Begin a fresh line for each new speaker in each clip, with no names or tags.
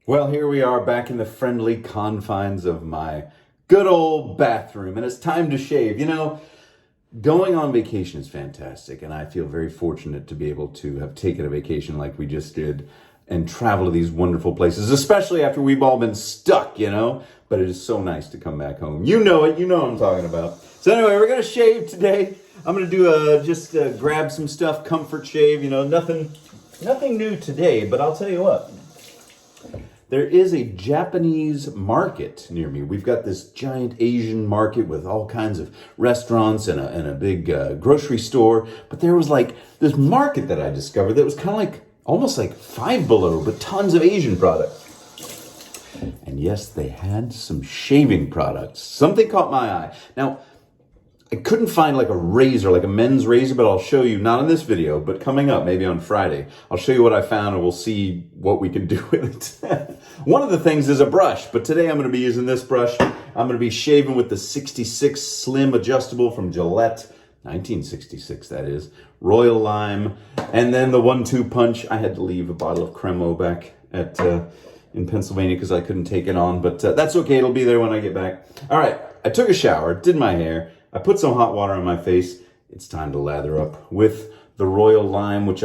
Well, here we are back in the friendly confines of my good old bathroom, and it's time to shave. Going on vacation is fantastic, and I feel very fortunate to be able to have taken a vacation like we just did and travel to these wonderful places, especially after we've all been stuck. But it is so nice to come back home. You know it, you know what I'm talking about. So anyway, we're gonna shave today. I'm gonna do just grab some stuff, comfort shave. Nothing new today, but I'll tell you what. There is a Japanese market near me. We've got this giant Asian market with all kinds of restaurants and a big grocery store. But there was like this market that I discovered that was kind of like almost like Five Below, but tons of Asian products. And yes, they had some shaving products. Something caught my eye. Now, I couldn't find like a razor, like a men's razor, but I'll show you, not in this video, but coming up, maybe on Friday, I'll show you what I found and we'll see what we can do with it. One of the things is a brush, but today I'm going to be using this brush. I'm going to be shaving with the 66 Slim Adjustable from Gillette, 1966 that is, Royal Lime, and then the 1-2 punch. I had to leave a bottle of Cremo back in Pennsylvania because I couldn't take it on, but that's okay, it'll be there when I get back. All right, I took a shower, did my hair, I put some hot water on my face. It's time to lather up with the Royal Lime, which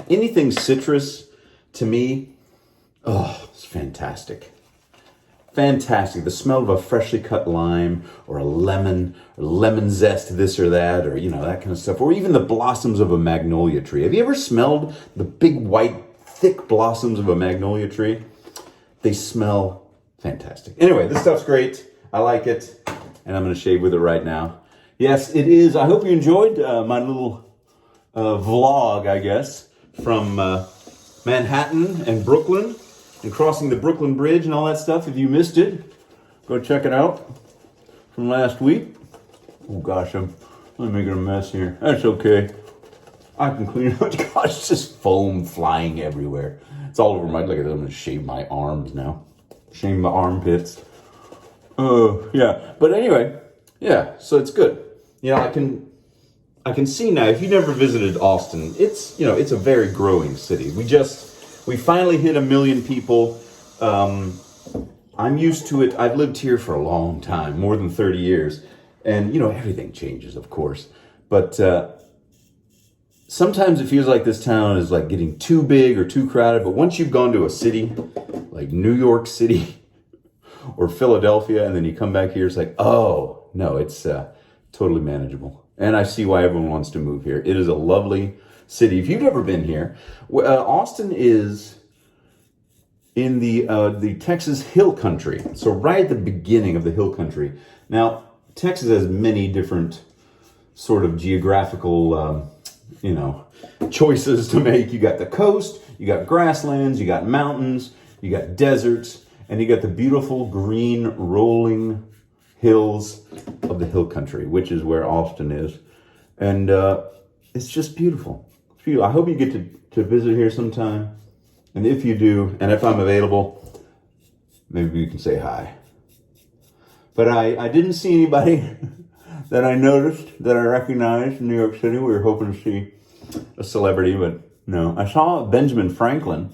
anything citrus to me, it's fantastic. Fantastic. The smell of a freshly cut lime or a lemon or lemon zest, this or that, or that kind of stuff, or even the blossoms of a magnolia tree. Have you ever smelled the big white thick blossoms of a magnolia tree? They smell fantastic. Anyway, this stuff's great. I like it. And I'm going to shave with it right now. Yes, it is. I hope you enjoyed my little vlog, I guess, from Manhattan and Brooklyn and crossing the Brooklyn Bridge and all that stuff. If you missed it, go check it out from last week. Oh, gosh, I'm making a mess here. That's okay. I can clean it up. Gosh, it's just foam flying everywhere. It's all over my, look at that. I'm going to shave my arms now. Shave my armpits. Yeah, but anyway, yeah, so it's good. I can see now, if you never visited Austin, it's a very growing city. We finally hit 1 million people. I'm used to it. I've lived here for a long time, more than 30 years. And, everything changes, of course. But sometimes it feels like this town is like getting too big or too crowded. But once you've gone to a city like New York City, or Philadelphia, and then you come back here, it's like, oh, no, it's totally manageable. And I see why everyone wants to move here. It is a lovely city. If you've never been here, Austin is in the Texas Hill Country. So right at the beginning of the Hill Country. Now, Texas has many different sort of geographical, choices to make. You got the coast, you got grasslands, you got mountains, you got deserts, and you got the beautiful green rolling hills of the Hill Country, which is where Austin is. And it's just beautiful. It's beautiful. I hope you get to visit here sometime. And if you do, and if I'm available, maybe you can say hi. But I didn't see anybody that I noticed, that I recognized in New York City. We were hoping to see a celebrity, but no. I saw Benjamin Franklin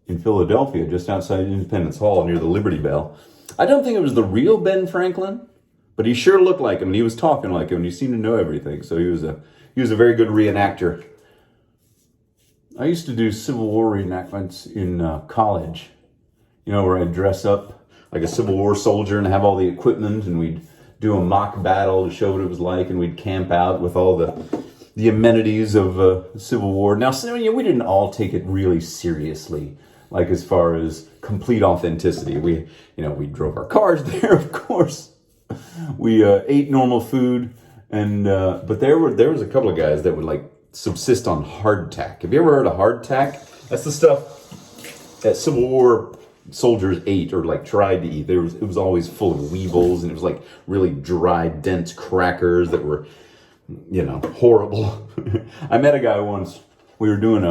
in Philadelphia, just outside Independence Hall near the Liberty Bell. I don't think it was the real Ben Franklin, but he sure looked like him, and he was talking like him, and he seemed to know everything. So he was a very good reenactor. I used to do Civil War reenactments in college, where I'd dress up like a Civil War soldier and have all the equipment, and we'd do a mock battle to show what it was like, and we'd camp out with all the amenities of Civil War. Now, we didn't all take it really seriously. Like as far as complete authenticity, we drove our cars there, of course. We ate normal food, and but there was a couple of guys that would like subsist on hardtack. Have you ever heard of hardtack? That's the stuff that Civil War soldiers ate or like tried to eat. It was always full of weevils, and it was like really dry, dense crackers that were, horrible. I met a guy once. We were doing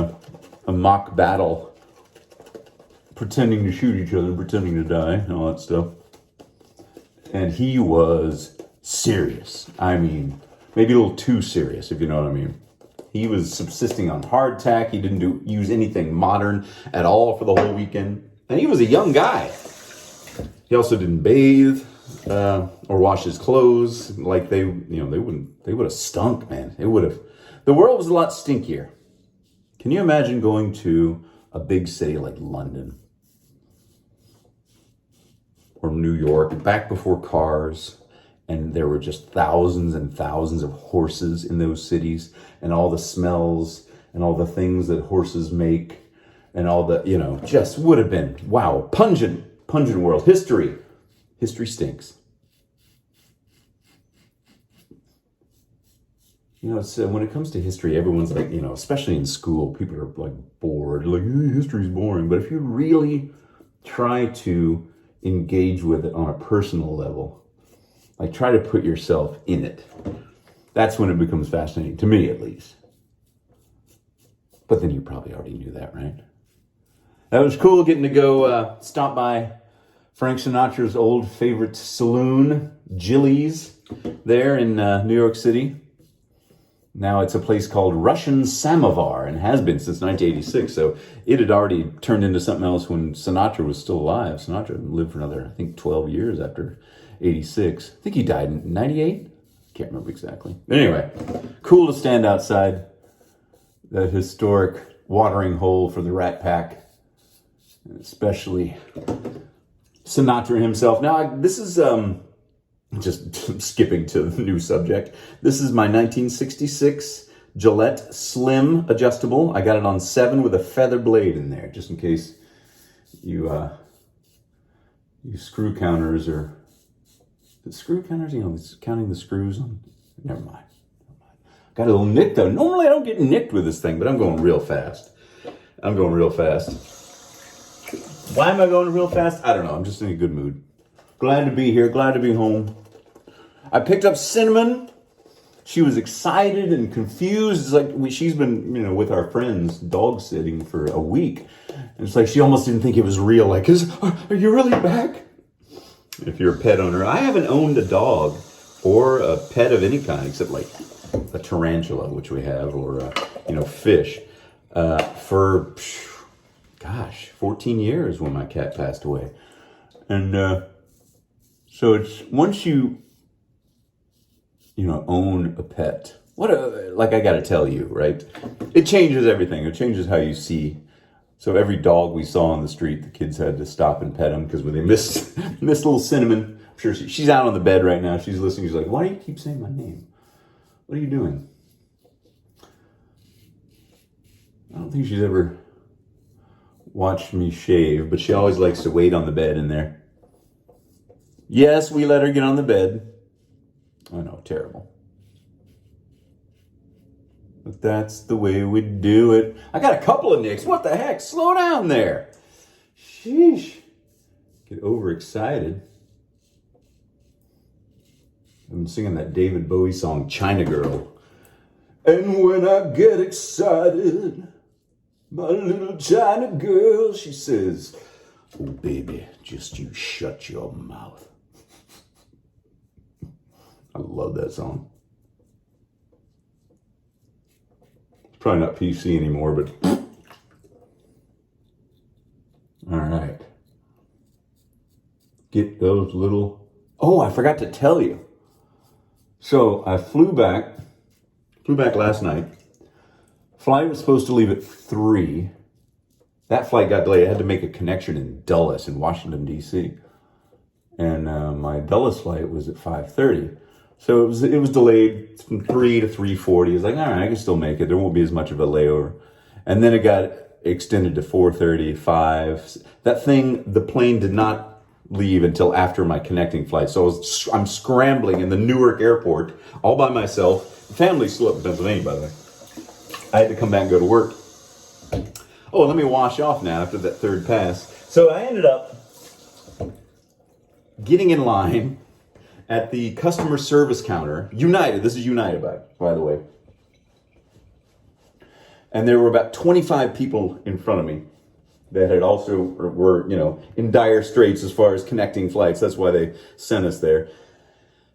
a mock battle, pretending to shoot each other, pretending to die, and all that stuff. And he was serious. I mean, maybe a little too serious, if you know what I mean. He was subsisting on hardtack. He didn't use anything modern at all for the whole weekend. And he was a young guy. He also didn't bathe or wash his clothes. Like they would have stunk, man. The world was a lot stinkier. Can you imagine going to a big city like London or New York back before cars, and there were just thousands and thousands of horses in those cities, and all the smells and all the things that horses make, and all the, just would have been, wow, pungent world. History stinks. When it comes to history, everyone's like, especially in school, people are like bored, like, history's boring. But if you really try to engage with it on a personal level, like try to put yourself in it, that's when it becomes fascinating, to me at least. But then you probably already knew that, right? That was cool getting to go stop by Frank Sinatra's old favorite saloon, Jilly's, there in New York City. Now it's a place called Russian Samovar, and has been since 1986. So it had already turned into something else when Sinatra was still alive. Sinatra lived for another, I think, 12 years after 86. I think he died in 98. Can't remember exactly. Anyway, cool to stand outside that historic watering hole for the Rat Pack, especially Sinatra himself. Now, this is just skipping to the new subject. This is my 1966 Gillette Slim adjustable. I got it on 7 with a feather blade in there, just in case you screw counters or the screw counters, counting the screws on. Never mind. Got a little nick though. Normally I don't get nicked with this thing, but I'm going real fast. Why am I going real fast? I don't know. I'm just in a good mood. Glad to be here. Glad to be home. I picked up Cinnamon. She was excited and confused. It's like she's been, with our friends dog sitting for a week. And it's like she almost didn't think it was real. Like, are you really back? If you're a pet owner. I haven't owned a dog or a pet of any kind except like a tarantula, which we have, or, fish, for, 14 years when my cat passed away. And so it's once you own a pet, I got to tell you, right? It changes everything. It changes how you see. So every dog we saw on the street, the kids had to stop and pet them because when they missed little Cinnamon, I'm sure she's out on the bed right now. She's listening. She's like, "Why do you keep saying my name? What are you doing?" I don't think she's ever watched me shave, but she always likes to wait on the bed in there. Yes, we let her get on the bed. I know, terrible. But that's the way we do it. I got a couple of nicks. What the heck? Slow down there. Sheesh. Get overexcited. I'm singing that David Bowie song, China Girl. And when I get excited, my little China girl, she says, "Oh, baby, just you shut your mouth." I love that song. It's probably not PC anymore, but all right. Get those little... Oh, I forgot to tell you. So I flew back last night. Flight was supposed to leave at 3. That flight got delayed. I had to make a connection in Dulles in Washington, D.C. And my Dulles flight was at 5:30. So it was delayed from 3 to 3:40. It's like, all right, I can still make it. There won't be as much of a layover. And then it got extended to 4:30, 5. That thing, the plane did not leave until after my connecting flight. So I'm scrambling in the Newark airport all by myself. Family's still up in Pennsylvania, by the way. I had to come back and go to work. Oh, let me wash off now after that third pass. So I ended up getting in line at the customer service counter. United, this is United, by the way. And there were about 25 people in front of me that had also were, in dire straits as far as connecting flights. That's why they sent us there.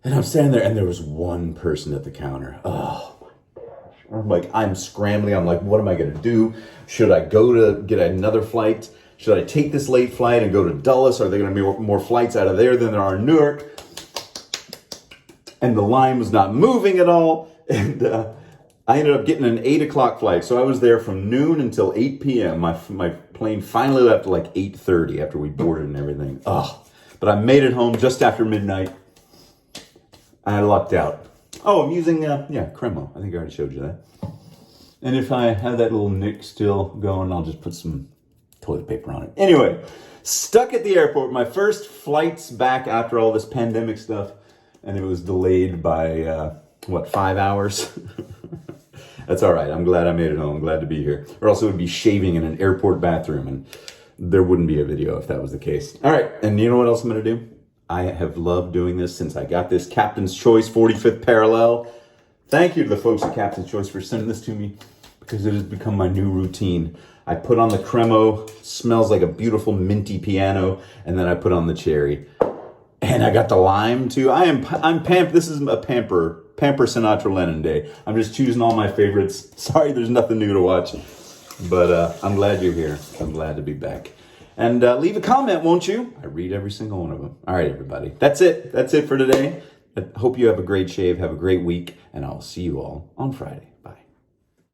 And I'm standing there, and there was one person at the counter. Oh, my gosh. I'm like, I'm scrambling. I'm like, what am I going to do? Should I go to get another flight? Should I take this late flight and go to Dulles? Are there going to be more flights out of there than there are in Newark? And the line was not moving at all. And I ended up getting an 8 o'clock flight. So I was there from noon until 8 p.m. My plane finally left at like 8:30 after we boarded and everything. Ugh. But I made it home just after midnight. I lucked out. Oh, I'm using, Cremo. I think I already showed you that. And if I have that little nick still going, I'll just put some toilet paper on it. Anyway, stuck at the airport. My first flight's back after all this pandemic stuff. And it was delayed by, 5 hours? That's all right. I'm glad I made it home. I'm glad to be here. Or else it would be shaving in an airport bathroom. And there wouldn't be a video if that was the case. All right. And you know what else I'm going to do? I have loved doing this since I got this Captain's Choice 45th parallel. Thank you to the folks at Captain's Choice for sending this to me because it has become my new routine. I put on the Cremo, smells like a beautiful minty piano, and then I put on the cherry. And I got the lime too. This is a Pamper Sinatra Lennon day. I'm just choosing all my favorites. Sorry, there's nothing new to watch. But I'm glad you're here. I'm glad to be back. And leave a comment, won't you? I read every single one of them. All right, everybody. That's it. That's it for today. I hope you have a great shave. Have a great week. And I'll see you all on Friday.